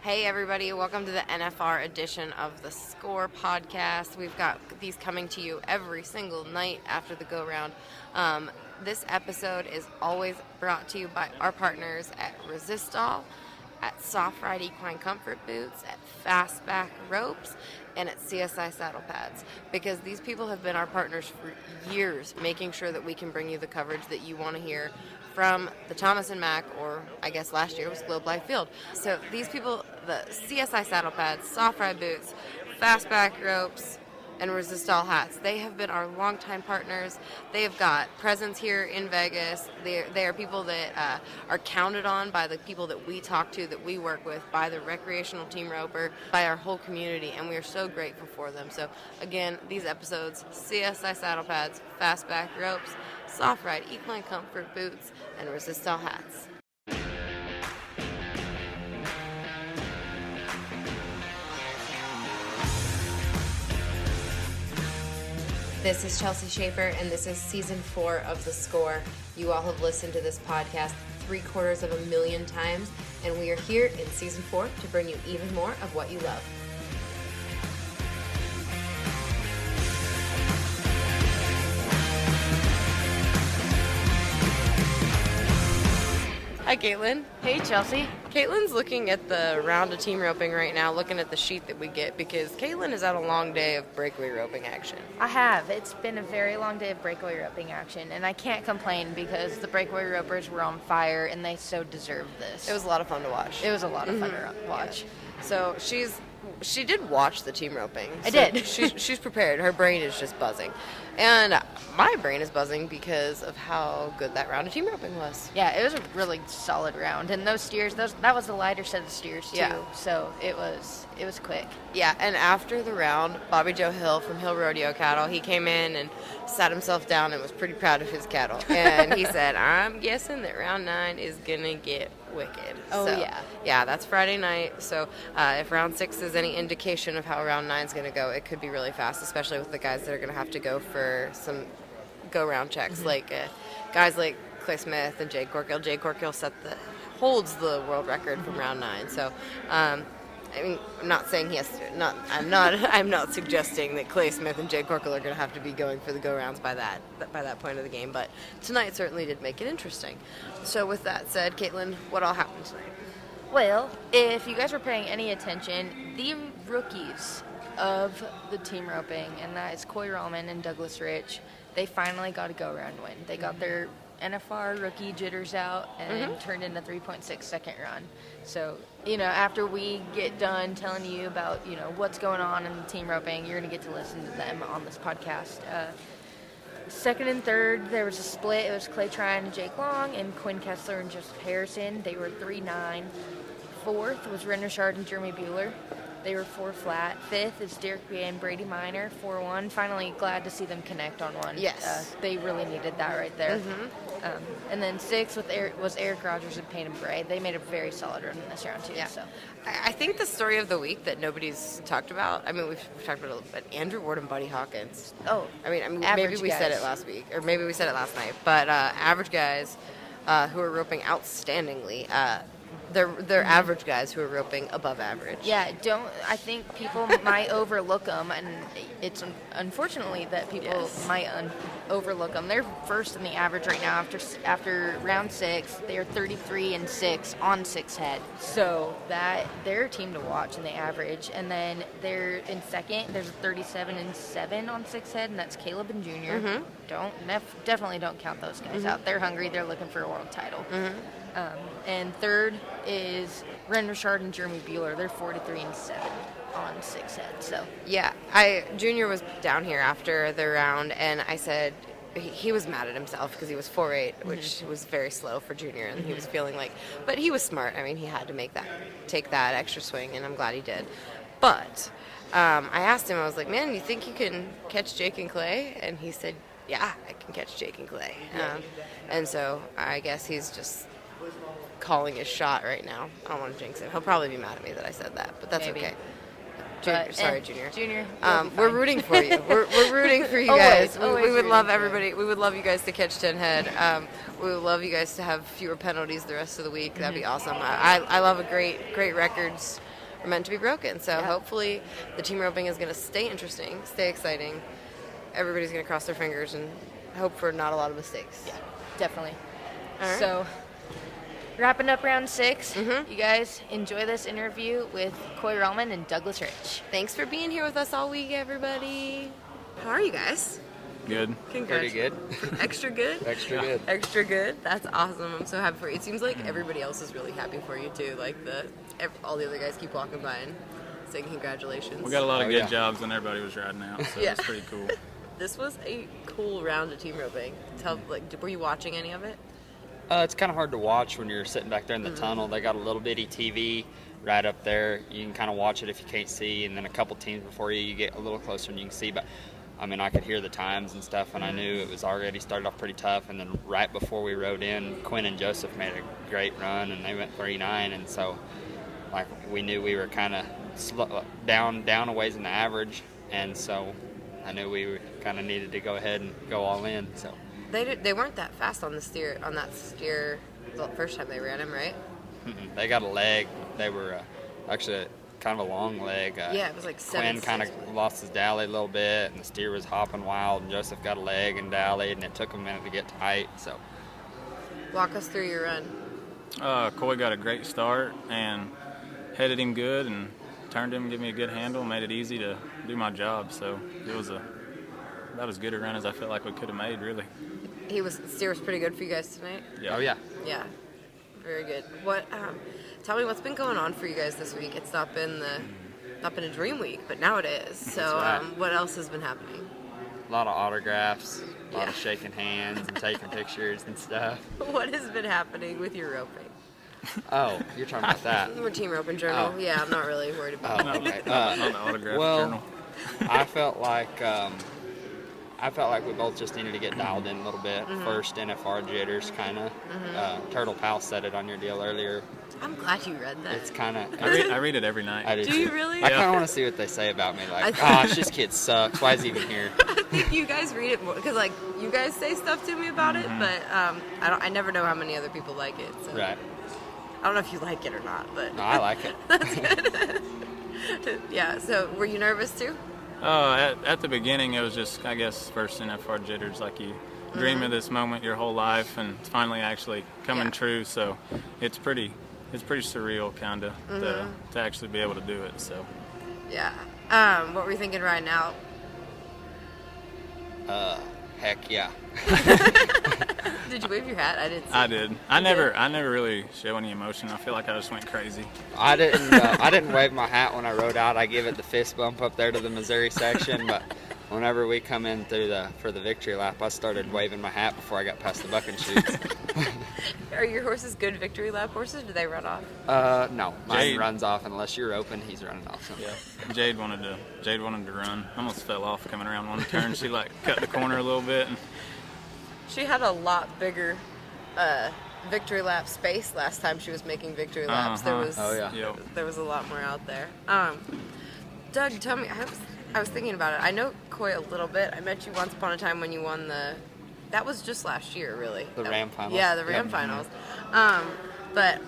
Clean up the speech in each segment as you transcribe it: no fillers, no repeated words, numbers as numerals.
Hey everybody, welcome to the NFR edition of the Score podcast. We've got these coming to you every single night after the go-round. This episode is always brought to you by our partners at Resistol, at Soft Ride Equine Comfort Boots, at Fastback Ropes, and at CSI Saddle Pads, because these people have been our partners for years, making sure that we can bring you the coverage that you want to hear from the Thomas and Mack, or I guess last year was Globe Life Field. So these people, the CSI Saddle Pads, Soft Ride Boots, Fastback Ropes, and Resistol hats, they have been our longtime partners. They have got presence here in Vegas. They are people that are counted on by the people that we talk to, that we work with, by the recreational team roper, by our whole community, and we are so grateful for them. So again, these episodes, CSI Saddle Pads, Fastback Ropes, Soft Ride Equine Comfort Boots, and Resistol hats. This is Chelsea Schaefer, and this is Season 4 of The Score. You all have listened to this podcast 750,000 times, and we are here in Season 4 to bring you even more of what you love. Hi, Caitlin. Hey, Chelsea. Caitlin's looking at the round of team roping right now, looking at the sheet that we get, because Caitlin has had a long day of breakaway roping action. I have. It's been a very long day of breakaway roping action, and I can't complain because the breakaway ropers were on fire, and they so deserved this. It was a lot of fun to watch. It was a lot of fun to watch. Yeah. So she did watch the team roping. I did. She's prepared. Her brain is just buzzing. And my brain is buzzing because of how good that round of team roping was. Yeah, it was a really solid round. And those steers, that was the lighter set of steers, too. Yeah. So it was quick. Yeah, and after the round, Bobby Joe Hill from Hill Rodeo Cattle, he came in and sat himself down and was pretty proud of his cattle. And he said, I'm guessing that round 9 is going to get wicked. Oh, so, yeah. Yeah, that's Friday night. So if round 6 is any indication of how round 9 is going to go, it could be really fast, especially with the guys that are going to have to go for some go-round checks, Mm-hmm. like guys like Clay Smith and Jay Corkill. Jay Corkill holds the world record from round 9. So, I mean, I'm not saying he has to. I'm not suggesting that Clay Smith and Jay Corkill are going to have to be going for the go-rounds by that point of the game. But tonight certainly did make it interesting. So with that said, Caitlin, what all happened tonight? Well, if you guys were paying any attention, the rookies of the team roping, and that is Coy Rahlmann and Douglas Rich, they finally got a go-round win. They got their NFR rookie jitters out and turned in a 3.6 second run. So, after we get done telling you about, what's going on in the team roping, you're going to get to listen to them on this podcast. Second and third, there was a split. It was Clay Tryon and Jake Long, and Quinn Kessler and Joseph Harrison. They were 3-9. Fourth was Ren Richard and Jeremy Bueller. They were 4 flat. Fifth is Derek B. and Brady Miner, 4-1. Finally, glad to see them connect on one. Yes. They really needed that right there. And then sixth was Eric Rogers and Peyton Bray. They made a very solid run in this round, too. Yeah. So. I think the story of the week that nobody's talked about, I mean, we've talked about it a little bit, Andrew Ward and Buddy Hawkins. Oh, I mean maybe we guys. said it last week, or maybe we said it last night, but average guys who are roping outstandingly, they're average guys who are roping above average. Yeah, I think people might overlook them, and it's unfortunately that people might overlook them. They're first in the average right now after round 6. They are 33-6 on 6 head. So they're a team to watch in the average. And then they're in second. There's a 37-7 on 6 head, and that's Caleb and Junior. Definitely don't count those guys out. They're hungry. They're looking for a world title. And third is Ren Richard and Jeremy Bueller. They're 43-7 on 6 head. So yeah, Junior was down here after the round, and I said he was mad at himself because he was 4.8, which was very slow for Junior, and he was feeling like, but he was smart. I mean, he had to take that extra swing, and I'm glad he did. But I asked him, I was like, man, you think you can catch Jake and Clay? And he said, yeah, I can catch Jake and Clay. And so I guess he's just calling his shot right now. I don't want to jinx him. He'll probably be mad at me that I said that, but that's Maybe. okay. Junior. Junior. We're rooting for you. We're rooting for you Always, guys. always We would love rooting for everybody. We would love you guys to catch 10 head. We would love you guys to have fewer penalties the rest of the week. That'd be awesome. I love a great records are meant to be broken. So hopefully the team roping is going to stay interesting, stay exciting. Everybody's going to cross their fingers and hope for not a lot of mistakes. Yeah, definitely. All right. So, wrapping up round 6, you guys enjoy this interview with Coy Rahlmann and Douglas Rich. Thanks for being here with us all week, everybody. How are you guys? Good. Pretty good. Extra good? Extra good. Extra good. That's awesome. I'm so happy for you. It seems like everybody else is really happy for you too. Like all the other guys keep walking by and saying congratulations. We got a lot of good jobs and everybody was riding out, so Yeah. it's pretty cool. This was a cool round of team roping. Were you watching any of it? It's kind of hard to watch when you're sitting back there in the tunnel. They got a little bitty TV right up there. You can kind of watch it if you can't see, and then a couple teams before you get a little closer and you can see. But I mean, I could hear the times and stuff, and I knew it was already started off pretty tough. And then right before we rode in, Quinn and Joseph made a great run, and they went 3.9, and so like we knew we were kind of down a ways in the average, and so I knew we kind of needed to go ahead and go all in. So They weren't that fast on that steer the first time they ran him, right? they got a leg. They were actually kind of a long leg. Yeah, it was like Quinn 7-6. kind of lost his dally a little bit, and the steer was hopping wild, and Joseph got a leg and dallied, and it took him a minute to get tight. So Walk us through your run. Coy got a great start and headed him good and turned him, gave me a good handle, made it easy to do my job. So it was about as good a run as I felt like we could have made, really. Steer was pretty good for you guys tonight. Yeah. Oh yeah. Yeah, very good. Tell me what's been going on for you guys this week. It's not been a dream week, but now it is. So right. what else has been happening? A lot of autographs, a lot Yeah. of shaking hands and taking pictures and stuff. What has been happening with your roping? Oh, you're talking about that. We're team roping journal. Oh. Yeah, I'm not really worried about Oh, it. okay. On the autograph well, journal. I felt like we both just needed to get dialed in a little bit. First NFR jitters, kind of. Turtle Pal said it on your deal earlier. I'm glad you read that. It's kind of. I read it every night. I do Do too. you really? I kind of want to see what they say about me. Like, gosh, this kid sucks. Why is he even here? I think you guys read it more because you guys say stuff to me about it, but I never know how many other people like it. So. Right. I don't know if you like it or not, but No, I like it. that's good. Yeah. So were you nervous too? At the beginning, it was just, I guess, first NFR jitters. Like you dream of this moment your whole life, and it's finally actually coming true. So it's pretty surreal, kind of, to actually be able to do it. So Yeah. What were you thinking right now? Heck yeah. Did you wave your hat? I didn't see. I did. I never really show any emotion. I feel like I just went crazy. I didn't wave my hat when I rode out. I give it the fist bump up there to the Missouri section, but whenever we come in for the victory lap, I started waving my hat before I got past the bucking chutes. Are your horses good victory lap horses? Or do they run off? No, mine Jade. runs off unless you're open. He's running off. So. Yeah. Jade wanted to run. Almost fell off coming around one turn. She cut the corner a little bit. And She had a lot bigger victory lap space last time she was making victory laps. There was Yep. there was a lot more out there. Doug, tell me. I was thinking about it. I know Coy a little bit. I met you once upon a time when you won that was just last year, really. The Ram finals. Yeah, the Ram Yep. finals. But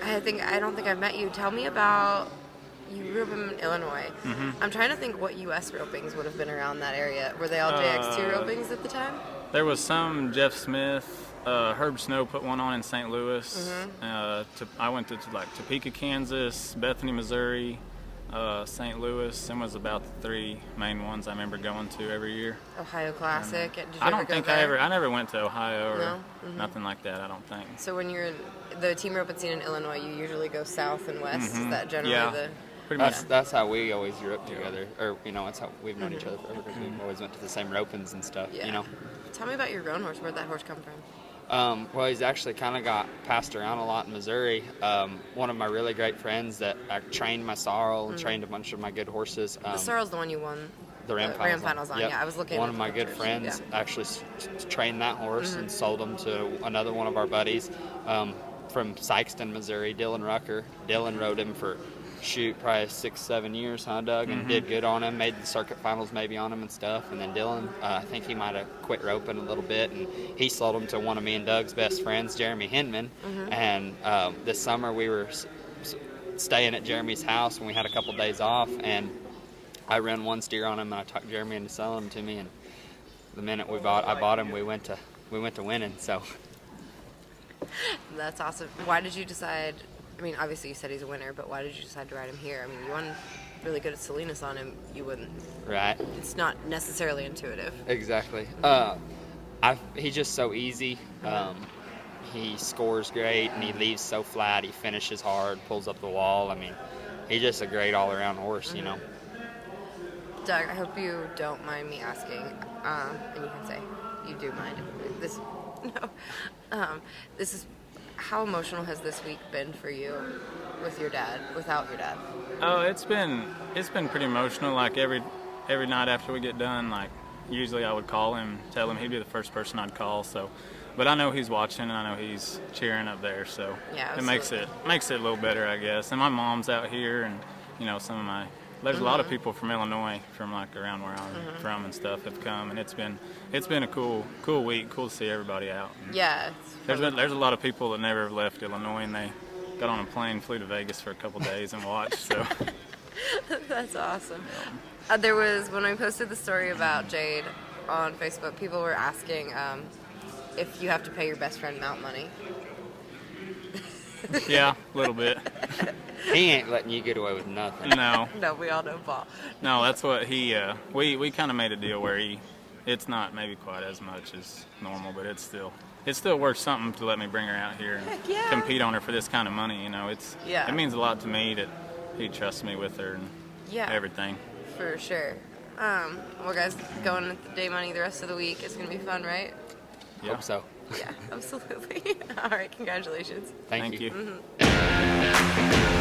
I don't think I've met you. Tell me about. You grew up in Illinois. I'm trying to think what U.S. ropings would have been around that area. Were they all JX2 ropings at the time? there was some Jeff Smith. Herb Snow put one on in St. Louis. I went to Topeka, Kansas, Bethany, Missouri, St. Louis. Them was about the three main ones I remember going to every year. Ohio Classic. Did you I ever don't go think there? I never went to Ohio or No? nothing like that. I don't think. So when you're in the team roping scene in Illinois, you usually go south and west. Is that generally Yeah. the? Pretty much. That's how we always grew up together, or it's how we've known each other forever because we always went to the same ropings and stuff. Yeah. Tell me about your roan horse. Where'd that horse come from? Well, he's actually kind of got passed around a lot in Missouri. One of my really great friends that trained my sorrel and trained a bunch of my good horses. The Sorrel's the one you won. The Ram finals on. Yep. Yeah, I was looking. One at of my the good pictures. friends Yeah. actually trained that horse and sold him to another one of our buddies from Sykeston, Missouri, Dylan Rucker. Dylan rode him for probably 6-7 years, huh, Doug? And did good on him, made the circuit finals maybe on him and stuff. And then Dylan, I think he might have quit roping a little bit, and he sold him to one of me and Doug's best friends, Jeremy Hinman. And this summer we were staying at Jeremy's house when we had a couple days off, and I ran one steer on him, and I talked Jeremy into selling him to me. And the minute I bought him, we went to winning. So That's awesome. Why did you decide? I mean, obviously you said he's a winner, but why did you decide to ride him here? I mean, you won really good at Salinas on him. You wouldn't. right. It's not necessarily intuitive. Exactly. He's just so easy. He scores great, and he leaves so flat. He finishes hard, pulls up the wall. I mean, he's just a great all-around horse, you know. Doug, I hope you don't mind me asking, and you can say you do mind. This, no, this is how emotional has this week been for you with your dad, without your dad? Oh, it's been pretty emotional. Like every night after we get done, like usually I would call him, tell him he'd be the first person I'd call. So, but I know he's watching, and I know he's cheering up there. So Yeah, it makes it a little better, I guess. And my mom's out here, and some of my there's a lot of people from Illinois, from like around where I'm from and stuff, have come, and it's been a cool week. Cool to see everybody out. And Yeah. there's a lot of people that never left Illinois, and they got on a plane, flew to Vegas for a couple days and watched. So That's awesome. There was, when I posted the story about Jade on Facebook, people were asking if you have to pay your best friend mount money. yeah, a little bit. He ain't letting you get away with nothing. No, No, we all know Paul. no, that's what he. We kind of made a deal where it's not maybe quite as much as normal, but it's still worth something to let me bring her out here and Heck yeah. compete on her for this kind of money. Yeah. It means a lot to me that he trusts me with her and Yeah. everything. For sure. Well, guys, going at the day money the rest of the week. It's going to be fun, right? Yeah. Hope so. Yeah, absolutely. All right, congratulations. Thank you. you.